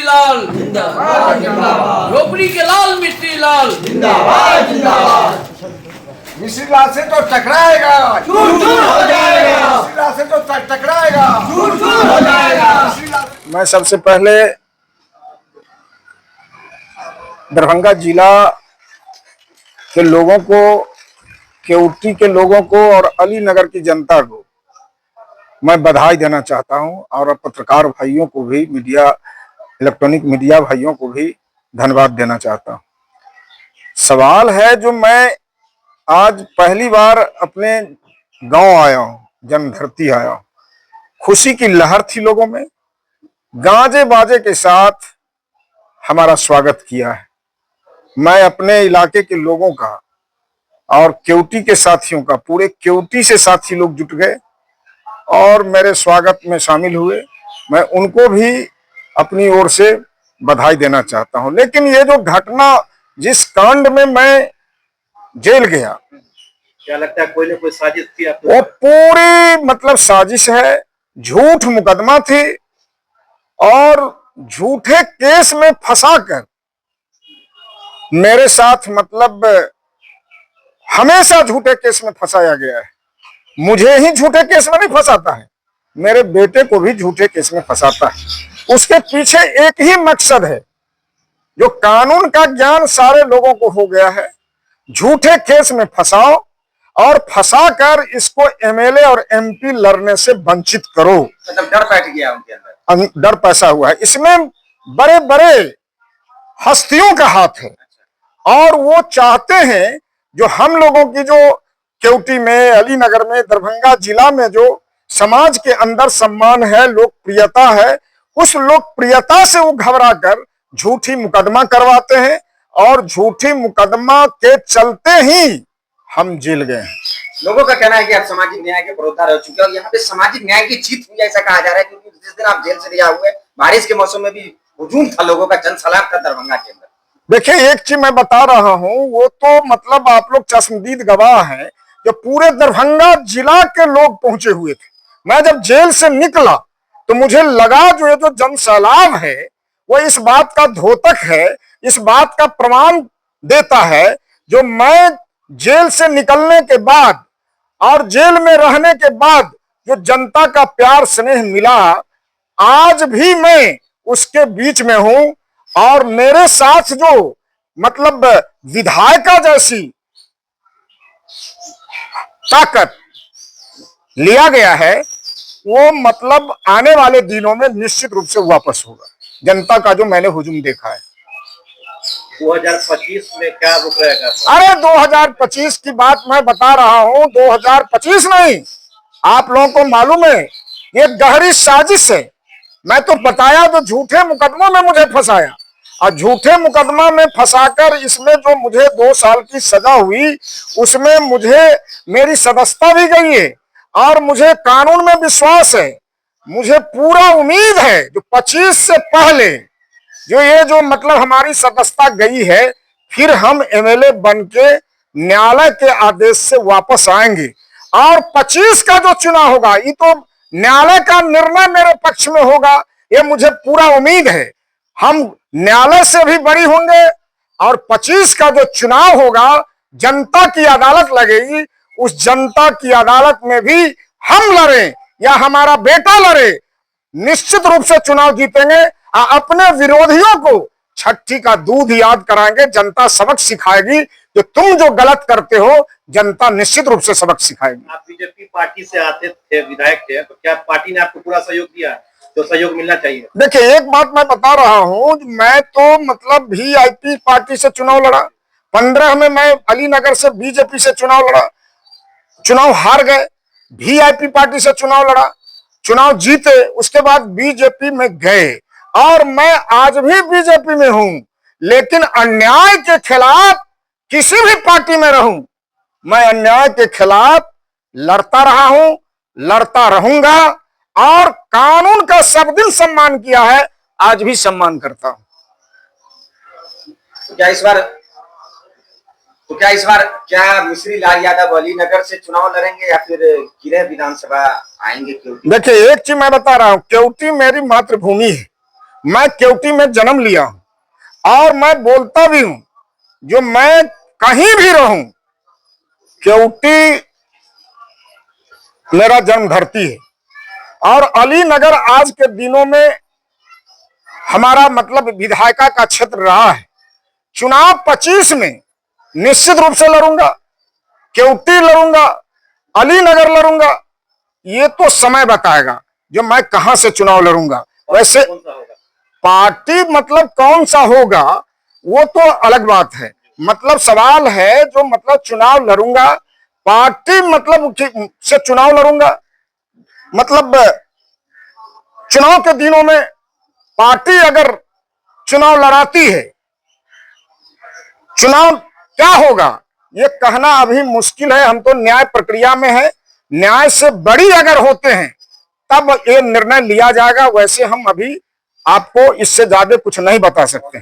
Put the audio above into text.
लाल जिंदाबाद जिंदाबाद, झोपड़ी के लाल मिश्री लाल जिंदाबाद जिंदाबाद। मिश्री लाल से तो टकराएगा, चूर चूर हो जाएगा, मिश्री लाल से तो टकराएगा, चूर चूर हो जाएगा। मैं सबसे पहले दरभंगा जिला के लोगों को, केवटी के लोगों को और अली नगर की जनता को मैं बधाई देना चाहता हूं और पत्रकार भाइयों को भी, मीडिया, इलेक्ट्रॉनिक मीडिया भाइयों को भी धन्यवाद देना चाहता हूं। सवाल है, जो मैं आज पहली बार अपने गांव आया हूं, जन्मधरती आया हूं, खुशी की लहर थी लोगों में, गाजे बाजे के साथ हमारा स्वागत किया है। मैं अपने इलाके के लोगों का और केवटी के साथियों का, पूरे केवटी से साथी लोग जुट गए और मेरे स्वागत में शामिल हुए। मैं उनको भी अपनी ओर से बधाई देना चाहता हूं। लेकिन ये जो घटना, जिस कांड में मैं जेल गया, क्या लगता है कोई ना कोई साजिश थी आपको? वो पूरी मतलब साजिश है, झूठ मुकदमा थी और झूठे केस में फंसाकर मेरे साथ मतलब हमेशा झूठे केस में फंसाया गया है। मुझे ही झूठे केस में नहीं फंसाता है, मेरे बेटे को भी झूठे केस में फंसाता है। उसके पीछे एक ही मकसद है, जो कानून का ज्ञान सारे लोगों को हो गया है, झूठे केस में फंसाओ और फंसाकर इसको एमएलए और एमपी लड़ने से वंचित करो। मतलब डर बैठ गया उनके अंदर, डर पैसा हुआ है। इसमें बड़े बड़े हस्तियों का हाथ है और वो चाहते हैं जो हम लोगों की, जो केवटी में, अलीनगर में, दरभंगा जिला में जो समाज के अंदर सम्मान है, लोकप्रियता है, उस लोकप्रियता से वो घबरा कर झूठी मुकदमा करवाते हैं और झूठी मुकदमा के चलते ही हम जेल गए हैं। लोगों का कहना है कि आप सामाजिक न्याय के पुरोधा रह चुके हो, यहाँ पे सामाजिक न्याय की जीत हुई ऐसा कहा जा रहा है, क्योंकि जिस दिन आप जेल से रिहा हुए, बारिश के मौसम में भी हुजूम था, लोगों का जनसैलाब था दरभंगा के अंदर। देखिए, एक चीज मैं बता रहा हूं, वो तो मतलब आप लोग चश्मदीद गवाह हैं, जो पूरे दरभंगा जिला के लोग पहुंचे हुए थे। मैं जब जेल से निकला तो मुझे लगा जो ये जो जनसैलाब है वो इस बात का द्योतक है, इस बात का प्रमाण देता है, जो मैं जेल से निकलने के बाद और जेल में रहने के बाद जो जनता का प्यार स्नेह मिला, आज भी मैं उसके बीच में हूं। और मेरे साथ जो मतलब विधायका जैसी ताकत लिया गया है, वो मतलब आने वाले दिनों में निश्चित रूप से वापस होगा। जनता का जो मैंने हुजूम देखा है। 2025 में क्या रुक रहेगा? अरे 2025 की बात मैं बता रहा हूं, 2025 नहीं, आप लोगों को मालूम है ये गहरी साजिश है। मैं तो बताया, जो झूठे मुकदमों में मुझे फंसाया और झूठे मुकदमा में फंसाकर इसमें जो मुझे 2 साल की सजा हुई, उसमें मुझे मेरी सदस्यता भी गई है और मुझे कानून में विश्वास है। मुझे पूरा उम्मीद है जो 25 से पहले जो ये जो मतलब हमारी सदस्यता गई है, फिर हम एमएलए बन के न्यायालय के आदेश से वापस आएंगे और 25 का जो चुनाव होगा, ये तो न्यायालय का निर्णय मेरे पक्ष में होगा, ये मुझे पूरा उम्मीद है। हम न्यायालय से भी बड़ी होंगे और 25 का जो चुनाव होगा, जनता की अदालत लगेगी, उस जनता की अदालत में भी हम लड़े या हमारा बेटा लड़े, निश्चित रूप से चुनाव जीतेंगे और अपने विरोधियों को छठी का दूध याद कराएंगे। जनता सबक सिखाएगी, कि तुम जो गलत करते हो, जनता निश्चित रूप से सबक सिखाएगी। आप बीजेपी पार्टी से आते थे, विधायक थे, तो क्या पार्टी ने आपको पूरा सहयोग दिया? तो सहयोग मिलना चाहिए। देखिए, एक बात मैं बता रहा हूं, मैं तो मतलब वीआईपी पार्टी से चुनाव लड़ा। 15 में मैं अलीनगर से बीजेपी से चुनाव लड़ा, चुनाव हार गए। वीआईपी पार्टी से चुनाव लड़ा, चुनाव जीते, उसके बाद बीजेपी में गए और मैं आज भी बीजेपी में हूं। लेकिन अन्याय के खिलाफ किसी भी पार्टी में रहूं, मैं अन्याय के खिलाफ लड़ता रहा हूं, लड़ता रहूंगा और कानून का सब दिन सम्मान किया है, आज भी सम्मान करता हूं। क्या इस बार क्या मिश्री लाल यादव अलीनगर से चुनाव लड़ेंगे या फिर गिरह विधानसभा आएंगे केवटी? देखिए, एक चीज मैं बता रहा हूं, केवटी मेरी मातृभूमि है मैं केवटी में जन्म लिया हूं और मैं बोलता भी हूं, जो मैं कहीं भी रहूं, केवटी मेरा जन्म धरती है। और अलीनगर आज के दिनों में हमारा मतलब विधायिका का क्षेत्र रहा है। चुनाव 25 में निश्चित रूप से लड़ूंगा, केवटी लड़ूंगा, अलीनगर लड़ूंगा। ये तो समय बताएगा जो मैं कहां से चुनाव लड़ूंगा। वैसे पार्टी मतलब कौन सा होगा वो तो अलग बात है, मतलब सवाल है जो मतलब चुनाव लड़ूंगा, पार्टी मतलब से चुनाव लड़ूंगा। मतलब चुनाव के दिनों में पार्टी अगर चुनाव लड़ाती है, चुनाव क्या होगा ये कहना अभी मुश्किल है। हम तो न्याय प्रक्रिया में है, न्याय से बड़ी अगर होते हैं तब ये निर्णय लिया जाएगा। वैसे हम अभी आपको इससे ज्यादा कुछ नहीं बता सकते।